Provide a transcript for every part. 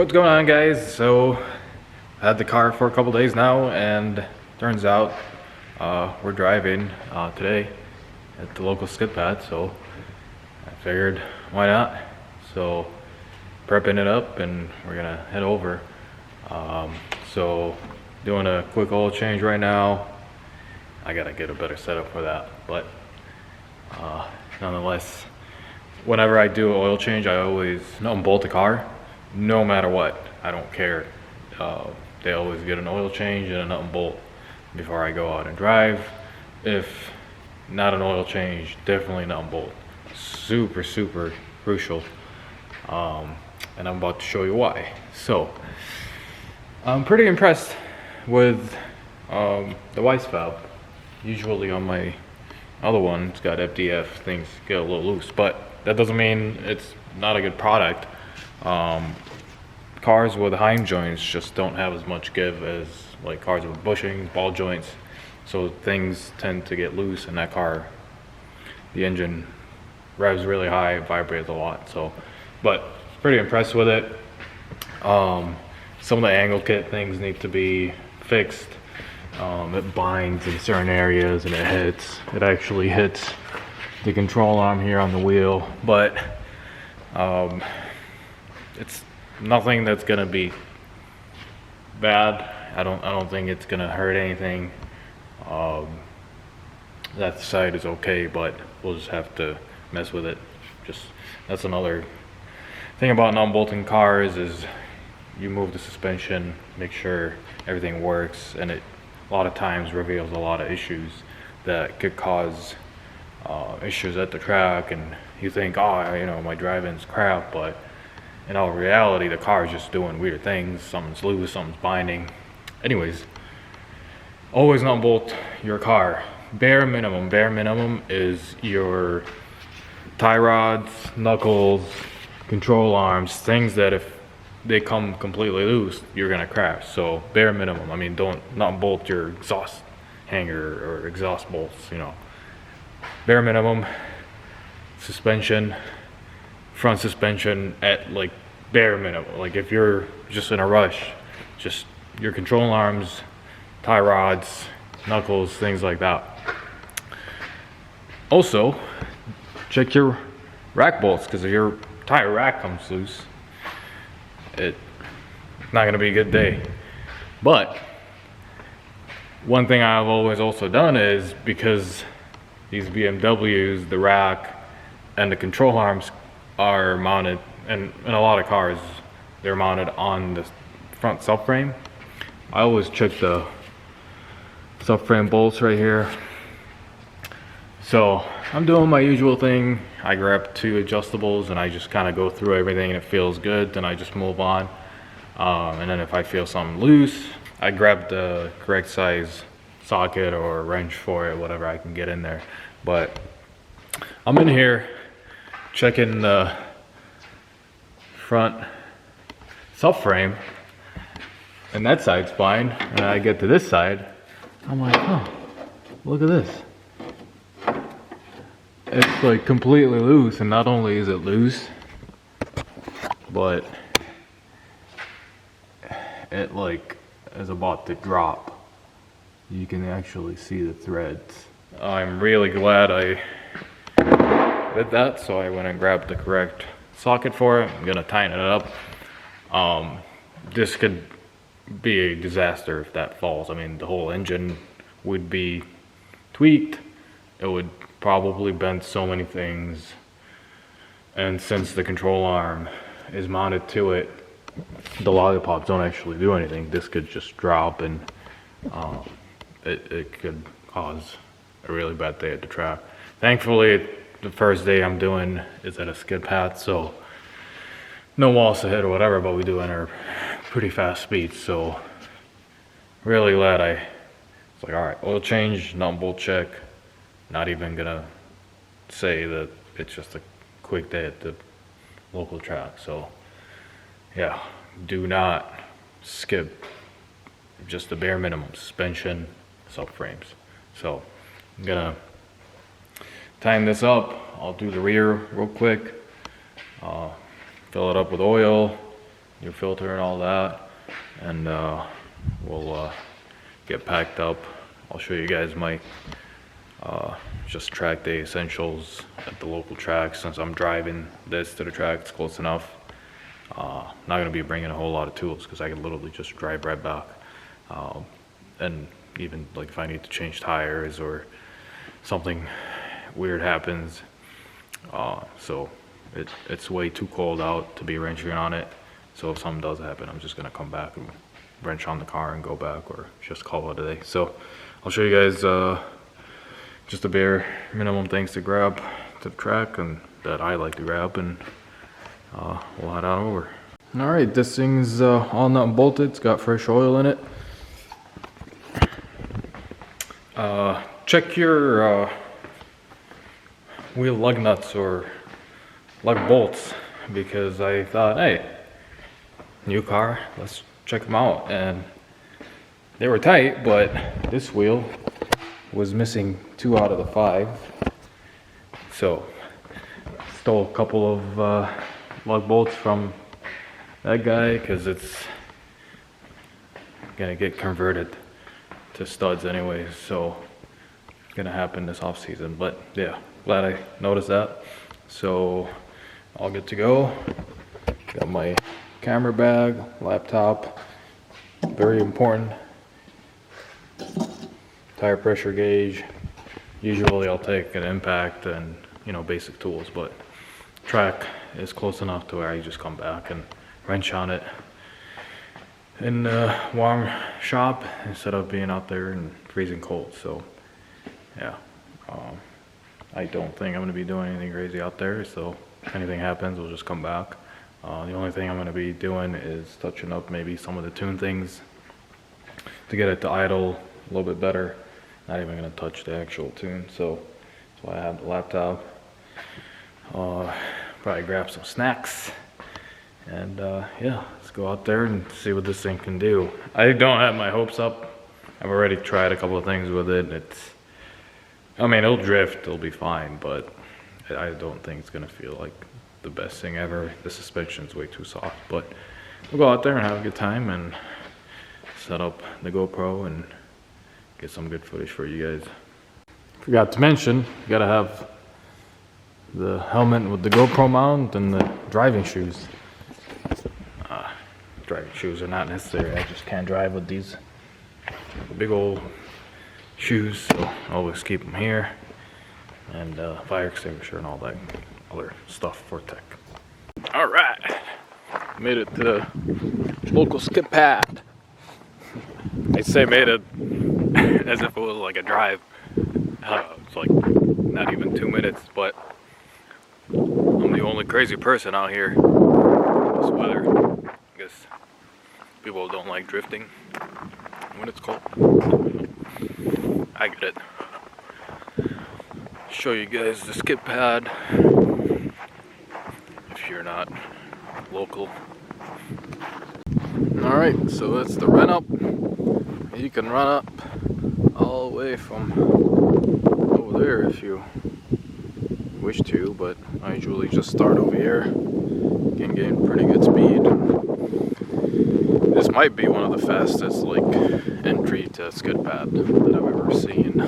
What's going on, guys? So I had the car for a couple days now, and turns out we're driving today at the local skid pad, so I figured why not. So prepping it up and we're gonna head over. So doing a quick oil change right now. I gotta get a better setup for that, but nonetheless, whenever I do an oil change, I always nut and bolt the car, no matter what. I don't care. They always get an oil change and a nut and bolt before I go out and drive. If not an oil change, definitely nut and bolt. Super crucial. And I'm about to show you why. So I'm pretty impressed with the Weiss valve. Usually on my other one, it's got FDF, things get a little loose, but that doesn't mean it's not a good product. Cars with Heim joints just don't have as much give as like cars with bushings, ball joints, so things tend to get loose in that car. The engine revs really high, vibrates a lot, so, but pretty impressed with it. Some of the angle kit things need to be fixed. It binds in certain areas and it actually hits the control arm here on the wheel, but it's nothing that's gonna be bad. I don't think it's gonna hurt anything. That side is okay, but we'll just have to mess with it. Just that's another thing about non-bolting cars is you move the suspension, make sure everything works, and it a lot of times reveals a lot of issues that could cause issues at the track, and you think, oh, you know, my driving's crap, but in all reality, the car is just doing weird things. Something's loose, something's binding. Anyways, always nut and bolt your car. Bare minimum is your tie rods, knuckles, control arms, things that if they come completely loose, you're gonna crash. So bare minimum. I mean, don't nut and bolt your exhaust hanger or exhaust bolts, you know. Bare minimum. Suspension, front suspension at like bare minimum. Like if you're just in a rush, just your control arms, tie rods, knuckles, things like that. Also, check your rack bolts, because if your tire rack comes loose, it's not gonna be a good day. But one thing I've always also done is, because these BMWs, the rack and the control arms are mounted, and in a lot of cars they're mounted on the front subframe, I always check the subframe bolts right here. So I'm doing my usual thing. I grab 2 adjustables and I just kind of go through everything, and it feels good, then I just move on. And then if I feel something loose, I grab the correct size socket or wrench for it, whatever I can get in there. But I'm in here checking the front subframe, and that side's fine. And I get to this side, I'm like, oh, look at this. It's like completely loose, and not only is it loose, but it like is about to drop. You can actually see the threads. I'm really glad I did that, so I went and grabbed the correct socket for it. I'm gonna tighten it up. This could be a disaster if that falls. I mean, the whole engine would be tweaked. It would probably bend so many things, and since the control arm is mounted to it, the lollipops don't actually do anything. This could just drop, and it could cause a really bad day at the track. Thankfully, the first day I'm doing is at a skid pad, so no walls to hit or whatever, but we do enter pretty fast speeds, so really glad it's like, all right, oil change, nut and bolt check. Not even gonna say that it's just a quick day at the local track. So yeah, do not skip just the bare minimum: suspension, subframes. So I'm gonna tighten this up. I'll do the rear real quick, fill it up with oil, your filter and all that, and we'll get packed up. I'll show you guys my just track day essentials at the local track, since I'm driving this to the track. It's close enough. Not gonna be bringing a whole lot of tools because I can literally just drive right back. And even like if I need to change tires or something weird happens, so it's way too cold out to be wrenching on it. So if something does happen, I'm just gonna come back and wrench on the car and go back, or just call it a day. So I'll show you guys just the bare minimum things to grab to the track and that I like to grab, and we'll head on over. All right, this thing's all nut and bolted. It's got fresh oil in it. Check your wheel lug nuts or lug bolts, because I thought, hey, new car, let's check them out, and they were tight, but this wheel was missing 2 out of the 5. So stole a couple of lug bolts from that guy, because it's gonna get converted to studs anyways, so it's gonna happen this off season. But yeah, glad I noticed that. So all good to go. Got my camera bag, laptop, very important, tire pressure gauge. Usually I'll take an impact and, you know, basic tools, but track is close enough to where I just come back and wrench on it in a warm shop instead of being out there in freezing cold. So yeah, I don't think I'm going to be doing anything crazy out there, so if anything happens, we'll just come back. The only thing I'm going to be doing is touching up maybe some of the tune things to get it to idle a little bit better. Not even going to touch the actual tune, so that's why I have the laptop. Probably grab some snacks, and yeah, let's go out there and see what this thing can do. I don't have my hopes up. I've already tried a couple of things with it. I mean, it'll drift, it'll be fine, but I don't think it's gonna feel like the best thing ever. The suspension's way too soft, but we'll go out there and have a good time and set up the GoPro and get some good footage for you guys. Forgot to mention, you gotta have the helmet with the GoPro mount and the driving shoes. Driving shoes are not necessary. I just can't drive with these big old shoes, so I always keep them here, and fire extinguisher and all that other stuff for tech. All right, made it to the local skip pad. I say made it as if it was like a drive. It's like not even 2 minutes, but I'm the only crazy person out here in this weather. I guess people don't like drifting when it's cold. I get it. Show you guys the skip pad if you're not local. Alright, so that's the run up. You can run up all the way from over there if you wish to, but I usually just start over here. Can gain pretty good speed. This might be one of the fastest like entry to skid pad that I've ever seen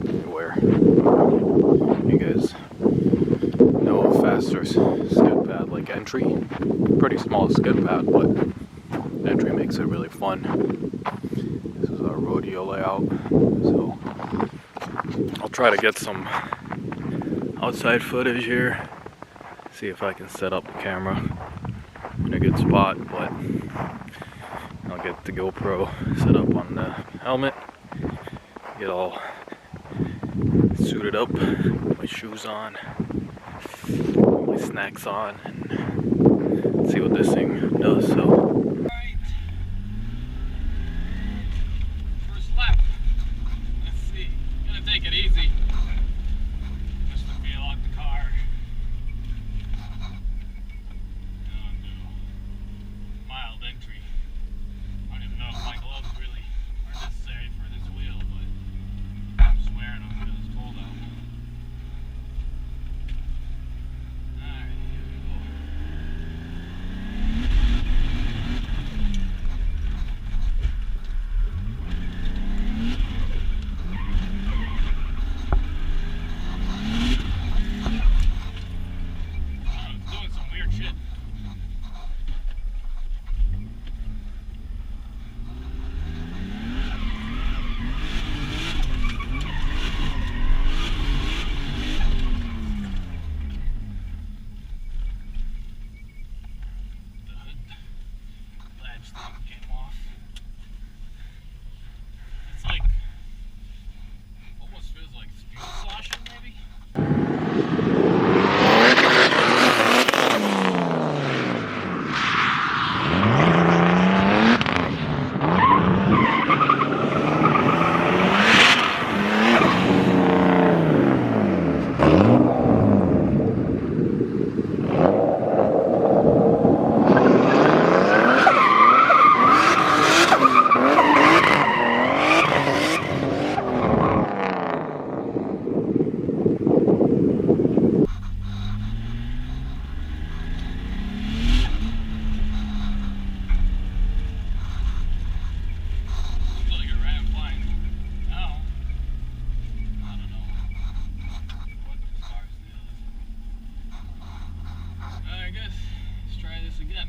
anywhere. You guys know a faster skid pad like entry? Pretty small skid pad, but entry makes it really fun. This is our rodeo layout, so I'll try to get some outside footage here. See if I can set up the camera in a good spot, but I'll get the GoPro set up on the helmet, get all suited up, my shoes on, my snacks on, and see what this thing does. So first lap, let's see, gonna take it easy just to feel out the car. Mild entry. I don't even know if my gloves really are necessary for this wheel, but I'm just wearing them because it's cold out. Alright, here we go. Came off. It's like almost feels like fuel sloshing maybe. Again.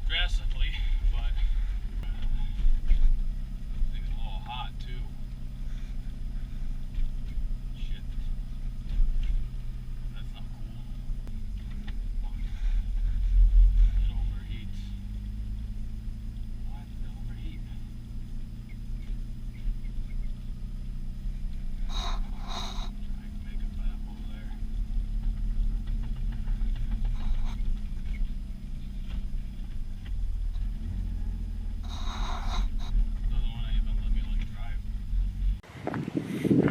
Drastically, but things a little hot too. Shit. That's not cool. It overheats. Why did it overheat? Try to make a map over there.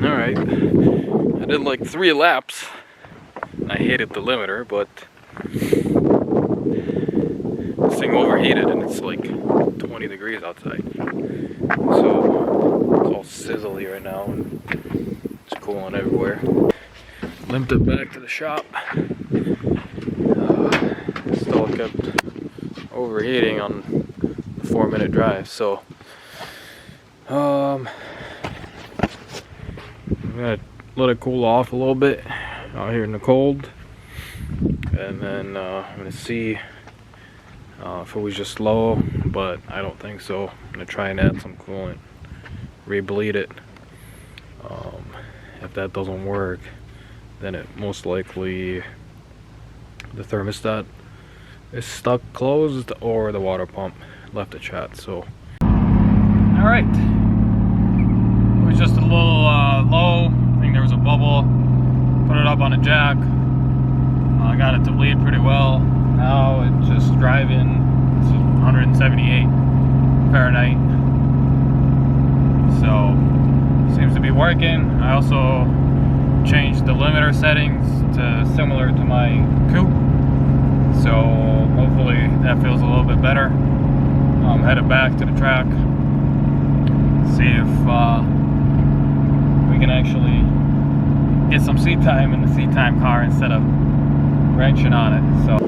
Alright, I did like 3 laps. I hated the limiter, but this thing overheated and it's like 20 degrees outside. So it's all sizzly right now and it's cooling everywhere. Limped it back to the shop. Still kept overheating on the 4-minute drive. So I'm gonna let it cool off a little bit out here in the cold, and then I'm gonna see if it was just low, but I don't think so. I'm gonna try and add some coolant, re-bleed it. If that doesn't work, then it most likely the thermostat is stuck closed or the water pump left it shut. So all right, it was just a little low. I think there was a bubble. Put it up on a jack. I got it to bleed pretty well. Now it's just driving. It's 178 Fahrenheit. So seems to be working. I also changed the limiter settings to similar to my coupe. So hopefully that feels a little bit better. I'm headed back to the track. See if we can actually get some seat time in the seat time car instead of wrenching on it. So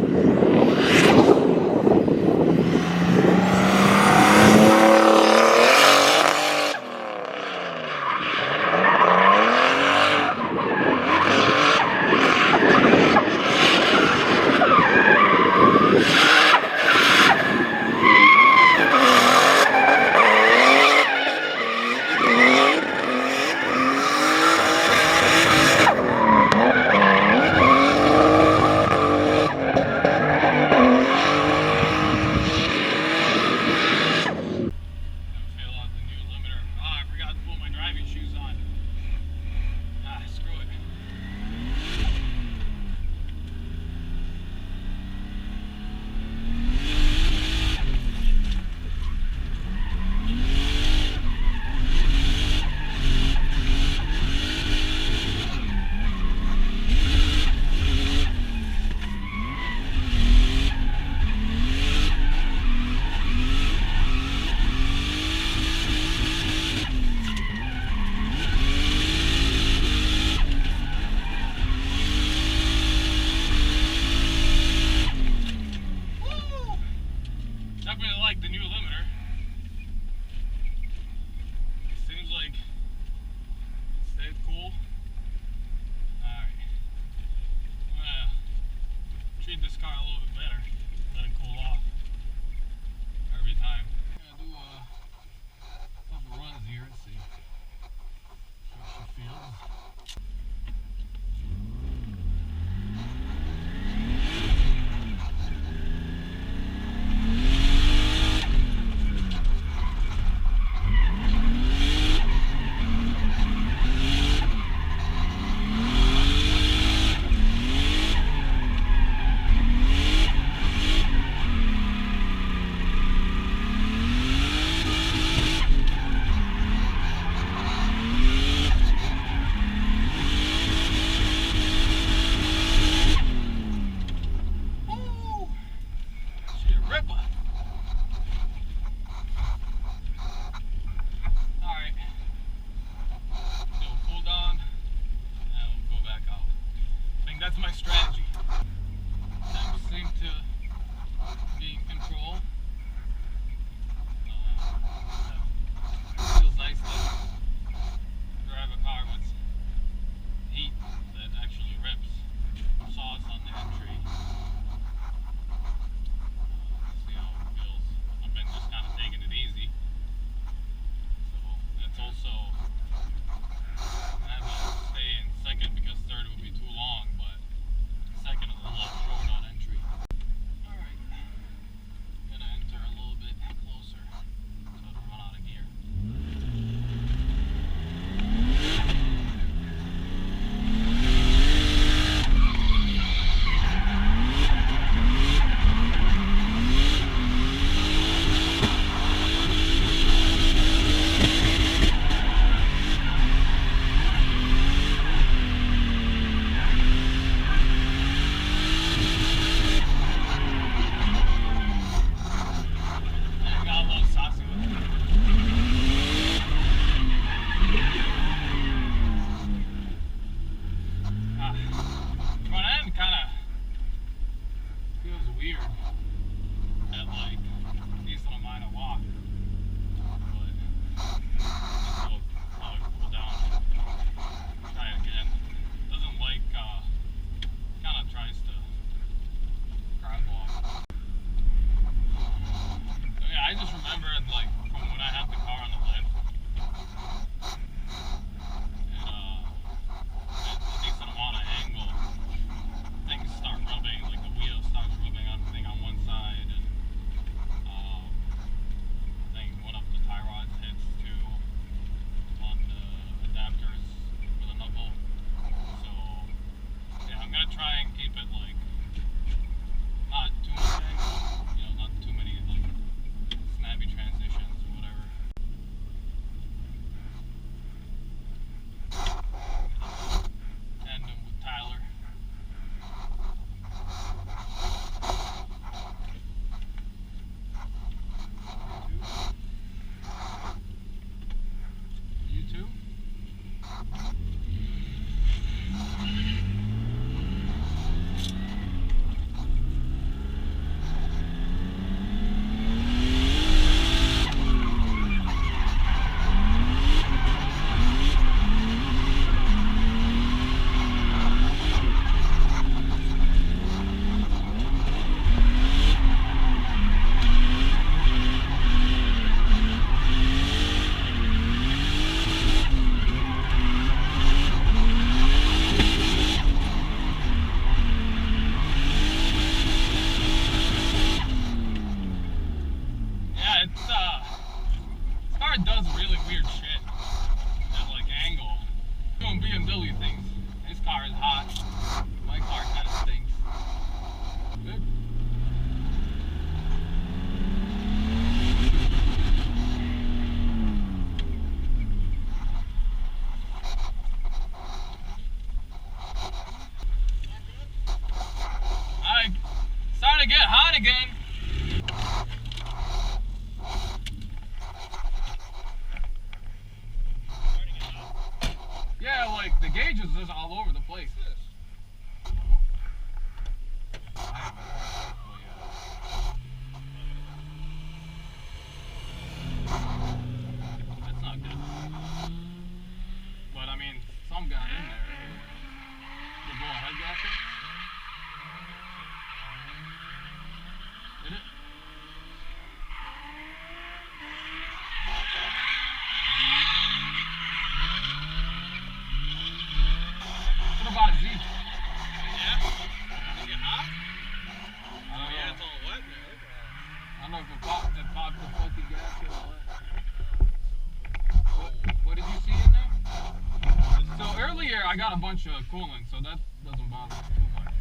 a bunch of coolant, so that doesn't bother too much.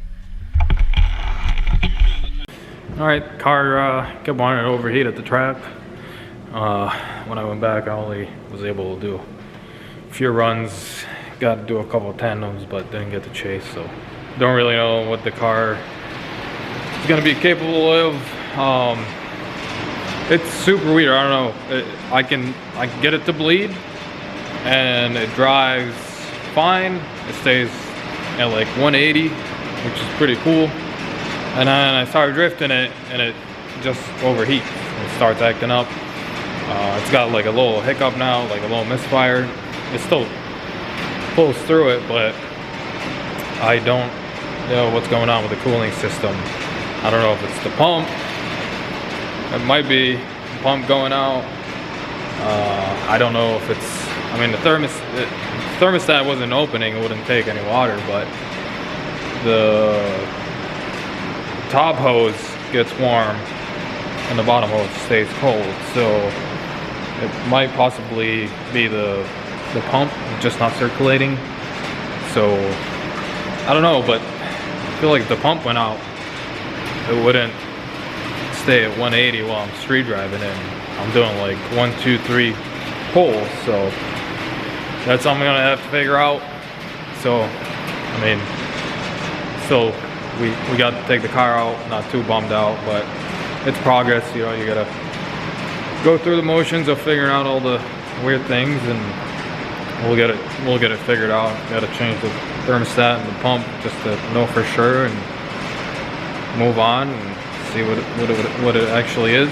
Alright, car kept wanting to overheat at the track. When I went back, I only was able to do a few runs. Got to do a couple of tandems, but didn't get to chase, so don't really know what the car is going to be capable of. It's super weird. I don't know. I can get it to bleed, and it drives fine. It stays at like 180, which is pretty cool. And then I started drifting it, and it just overheats. It starts acting up. It's got like a little hiccup now, like a little misfire. It still pulls through it, but I don't know what's going on with the cooling system. I don't know if it's the pump. It might be the pump going out. I don't know if it's, I mean, the thermostat wasn't opening, it wouldn't take any water, but the top hose gets warm and the bottom hose stays cold, so it might possibly be the pump just not circulating. So I don't know, but I feel like if the pump went out, it wouldn't stay at 180 while I'm street driving, and I'm doing like 1, 2, 3 pulls, so that's something I'm gonna have to figure out. So I mean, still we got to take the car out, not too bummed out, but it's progress. You know, you gotta go through the motions of figuring out all the weird things, and we'll get it figured out. Gotta change the thermostat and the pump just to know for sure and move on and see what it actually is.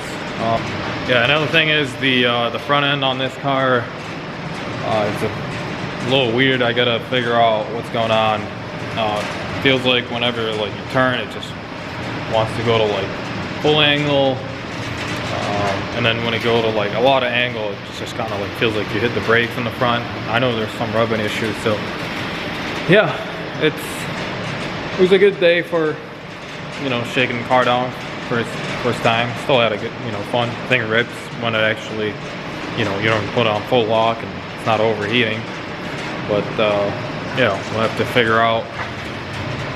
Yeah, another thing is the front end on this car. It's a little weird. I gotta figure out what's going on. Feels like whenever like you turn, it just wants to go to like full angle, and then when it go to like a lot of angle, it just kind of like feels like you hit the brakes in the front. I know there's some rubbing issues, so yeah, it was a good day for, you know, shaking the car down first time. Still had a good, you know, fun thing. Rips when it actually, you know, you don't put it on full lock and it's not overheating. But yeah, we'll have to figure out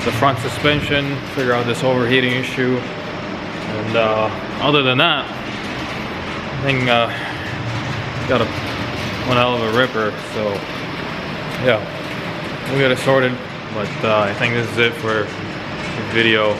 the front suspension, figure out this overheating issue, and other than that, I think got one hell of a ripper. So yeah, we'll get it sorted. But I think this is it for the video.